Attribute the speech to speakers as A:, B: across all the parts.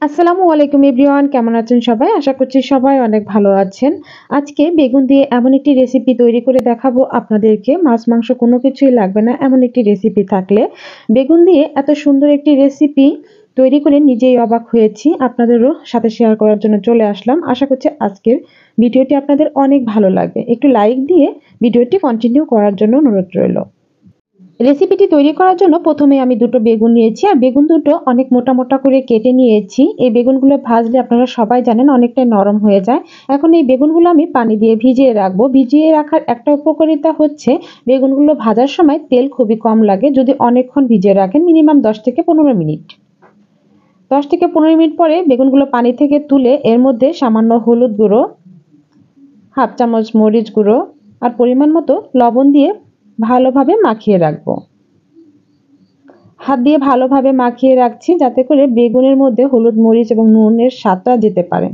A: আসসালামু আলাইকুম এভরিওয়ান, কেমন আছেন সবাই? আশা করছি সবাই অনেক ভালো আছেন। আজকে বেগুন দিয়ে এমন একটি রেসিপি তৈরি করে দেখাবো আপনাদেরকে। মাছ মাংস কোনো কিছুই লাগবে না এমন একটি রেসিপি থাকলে। বেগুন দিয়ে এত সুন্দর একটি রেসিপি তৈরি করে নিজেই অবাক হয়েছি। আপনাদেরও সাথে শেয়ার করার জন্য চলে আসলাম। আশা করছি আজকের ভিডিওটি আপনাদের অনেক ভালো লাগবে। একটু লাইক দিয়ে ভিডিওটি কন্টিনিউ করার জন্য অনুরোধ রইল। রেসিপিটি তৈরি করার জন্য প্রথমে আমি দুটো বেগুন নিয়েছি আর বেগুন দুটো অনেক মোটা মোটা করে কেটে নিয়েছি। এই বেগুনগুলো ভাজলে আপনারা সবাই জানেন অনেকটাই নরম হয়ে যায়। এখন এই বেগুনগুলো আমি পানি দিয়ে ভিজিয়ে রাখবো। ভিজিয়ে রাখার একটা উপকারিতা হচ্ছে বেগুনগুলো ভাজার সময় তেল খুবই কম লাগে যদি অনেকক্ষণ ভিজিয়ে রাখেন, মিনিমাম 10 থেকে 15 মিনিট। 10 থেকে 15 মিনিট পরে বেগুনগুলো পানি থেকে তুলে এর মধ্যে সামান্য হলুদ গুঁড়ো, হাফ চামচ মরিচ গুঁড়ো আর পরিমাণ মতো লবণ দিয়ে ভালোভাবে মাখিয়ে রাখবো। হাত দিয়ে ভালোভাবে মাখিয়ে রাখছি যাতে করে বেগুনের মধ্যে হলুদ, মরিচ এবং নুনের স্বাদটা যেতে পারে।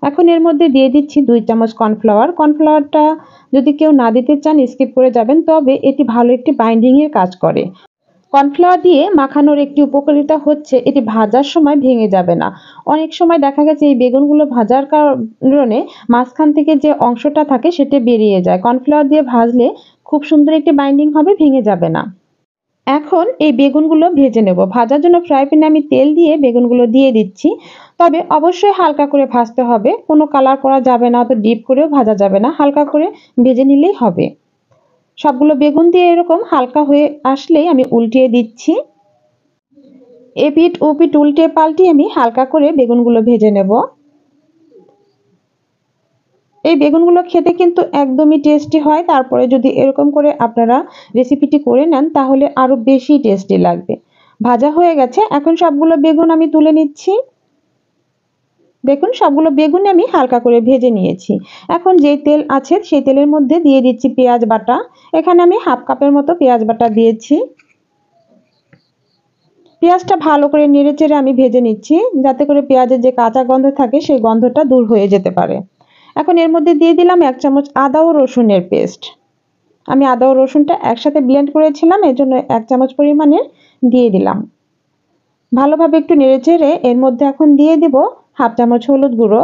A: এখন এর মধ্যে দিয়ে দিচ্ছি 2 চামচ কর্নফ্লাওয়ার। কর্নফ্লাওয়ারটা যদি কেউ না দিতে চান স্কিপ করে যাবেন, তবে এটি ভালো একটি বাইন্ডিং এর কাজ করে। কর্নফ্লাওয়ার দিয়ে মাখানোর একটি উপকারিতা হচ্ছে এটি ভাজার সময় ভেঙে যাবে না। অনেক সময় দেখা গেছে এই বেগুনগুলো ভাজার কারণে মাঝখান থেকে যে অংশটা থাকে সেটা বেরিয়ে যায়। কর্নফ্লাওয়ার দিয়ে ভাজলে খুব সুন্দর একটি বাইন্ডিং হবে, ভেঙে যাবে না। এখন এই বেগুনগুলো ভেজে নেব। ভাজার জন্য ফ্রাই প্যানে আমি তেল দিয়ে বেগুনগুলো দিয়ে দিচ্ছি। তবে অবশ্যই হালকা করে ভাজতে হবে। কোনো কালার করা যাবে না, অত ডিপ করেও ভাজা যাবে না। হালকা করে ভেজে নিলেই হবে। সবগুলো বেগুন দিয়ে এরকম হালকা হয়ে আসলেই আমি উল্টিয়ে দিচ্ছি। এপিঠ ওপিঠ উল্টে পাল্টে আমি হালকা করে বেগুনগুলো ভেজে নেব। এই বেগুনগুলো খেতে কিন্তু একদমই টেস্টি হয়। তারপরে যদি এরকম করে আপনারা রেসিপিটি করে নেন তাহলে আরো বেশি টেস্টি লাগবে। ভাজা হয়ে গেছে, এখন সবগুলো বেগুন আমি তুলে নিচ্ছি। দেখুন সবগুলো বেগুন আমি হালকা করে ভেজে নিয়েছি। এখন যেই তেল আছে সেই তেলের মধ্যে দিয়ে দিচ্ছি পেঁয়াজ বাটা। এখানে আমি হাফ কাপের মতো পেঁয়াজ বাটা দিয়েছি। পেঁয়াজটা ভালো করে নেড়েচেড়ে আমি ভেজে নিচ্ছি যাতে করে পেঁয়াজের যে কাঁচা গন্ধ থাকে সেই গন্ধটা দূর হয়ে যেতে পারে। এখন এর মধ্যে দিয়ে দিলাম 1 চামচ আদা ও রসুনের পেস্ট। আমি আদা ও রসুনটা একসাথে ব্লেন্ড করেছিলাম, এর জন্য 1 চামচ পরিমাণের দিয়ে দিলাম। ভালোভাবে একটু নেড়েচেড়ে এর মধ্যে এখন দিয়ে দিব হাফ চামচ হলুদ গুঁড়ো,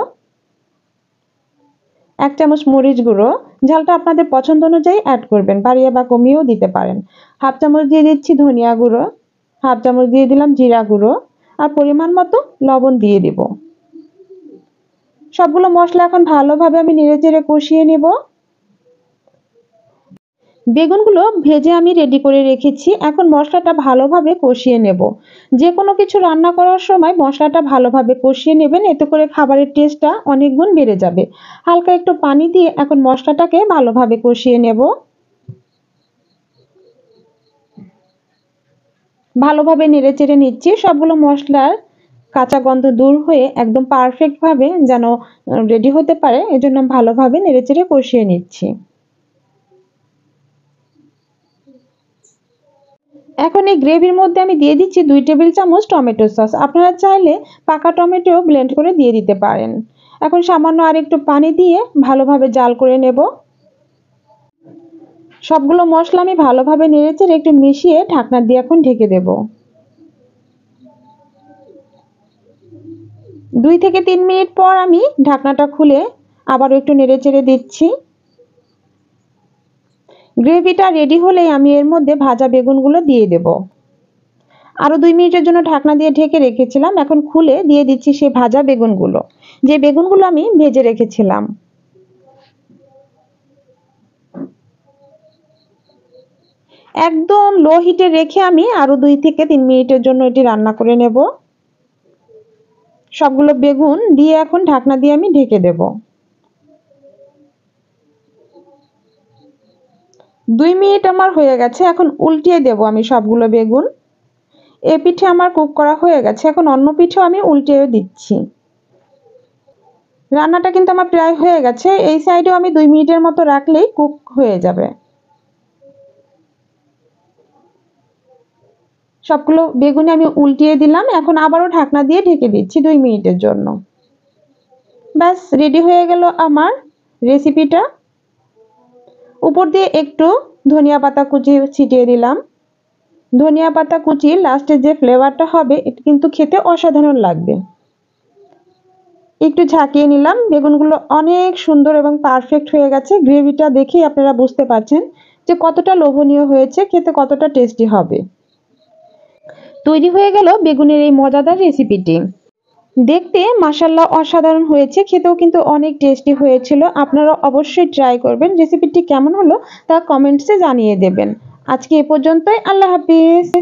A: 1 চামচ মরিচ গুঁড়ো। ঝালটা আপনাদের পছন্দ অনুযায়ী অ্যাড করবেন, বাড়িয়ে বা কমিয়েও দিতে পারেন। হাফ চামচ দিয়ে দিচ্ছি ধনিয়া গুঁড়ো, হাফ চামচ দিয়ে দিলাম জিরা গুঁড়ো আর পরিমাণ মতো লবণ দিয়ে দিব। সবগুলো মশলা এখন ভালোভাবে আমি নেড়েচেড়ে কষিয়ে নেব। বেগুনগুলো ভেজে আমি রেডি করে রেখেছি। এখন মশলাটা ভালোভাবে কষিয়ে নেব। যে কোনো কিছু রান্না করার সময় মশলাটা ভালোভাবে কষিয়ে নেবেন, এতে করে খাবারের টেস্টটা অনেক গুণ বেড়ে যাবে। হালকা একটু পানি দিয়ে এখন মশলাটাকে ভালোভাবে কষিয়ে নেব। ভালোভাবে নেড়েচেড়ে নিচ্ছি। সবগুলো মশলার কাঁচা গন্ধ দূর হয়ে একদম পারফেক্টভাবে যেন রেডি হতে পারে, এজন্য ভালোভাবে নেড়েচেড়ে কষিয়ে নিচ্ছি। এখন এই গ্রেভির মধ্যে আমি দিয়ে দিচ্ছি 2 টেবিল চামচ টমেটো সস। আপনারা চাইলে পাকা টমেটো ব্লেন্ড করে দিয়ে দিতে পারেন। এখন সামান্য আর একটু পানি দিয়ে ভালোভাবে জাল করে নেব। সবগুলো মশলা আমি ভালোভাবে নেড়েচেড়ে একটু মিশিয়ে ঢাকনা দিয়ে এখন ঢেকে দেব। 2 থেকে 3 মিনিট পর আমি ঢাকনাটা খুলে আবারও একটু নেড়েচেড়ে দিচ্ছি। গ্রেভিটা রেডি হলেই আমি এর মধ্যে ভাজা বেগুনগুলো দিয়ে দেব। আরো 2 মিনিটের জন্য ঢাকনা দিয়ে ঢেকে রেখেছিলাম। এখন খুলে দিয়ে দিচ্ছি সেই ভাজা বেগুনগুলো, যে বেগুনগুলো আমি ভেজে রেখেছিলাম। একদম লো হিটে রেখে আমি আরো 2 থেকে 3 মিনিটের জন্য এটি রান্না করে নেব। সবগুলো বেগুন দিয়ে এখন ঢাকনা দিয়ে আমি ঢেকে দেব। 2 মিনিট আমার হয়ে গেছে। এখন উল্টিয়ে দেব আমি সবগুলো বেগুন। এ পিঠে আমার কুক করা হয়ে গেছে, এখন অন্য পিঠেও আমি উল্টিয়ে দিচ্ছি। রান্নাটা কিন্তু আমার প্রায় হয়ে গেছে। এই সাইডেও আমি 2 মিনিটের মতো রাখলেই কুক হয়ে যাবে। সবগুলো বেগুনে আমি উল্টিয়ে দিলাম। এখন আবারও ঢাকনা দিয়ে ঢেকে দিচ্ছি 2 মিনিটের জন্য। ব্যাস রেডি হয়ে গেল আমার রেসিপিটা। উপর দিয়ে একটু ধনিয়া পাতা কুচি ছিটিয়ে দিলাম। ধনিয়া পাতা কুচির লাস্টে যে ফ্লেভারটা হবে এটা কিন্তু খেতে অসাধারণ লাগবে। একটু ঝাঁকিয়ে নিলাম। বেগুনগুলো অনেক সুন্দর এবং পারফেক্ট হয়ে গেছে। গ্রেভিটা দেখেই আপনারা বুঝতে পারছেন যে কতটা লোভনীয় হয়েছে, খেতে কতটা টেস্টি হবে। তৈরি হয়ে গেল বেগুনের এই মজাদার রেসিপিটি। দেখতে মাশাআল্লাহ অসাধারণ হয়েছে, খেতেও কিন্তু অনেক টেস্টি হয়েছিল। আপনারা অবশ্যই ট্রাই করবেন। রেসিপিটি কেমন হলো তা কমেন্টসে জানিয়ে দেবেন। আজকে এ পর্যন্তই। আল্লাহ হাফিজ।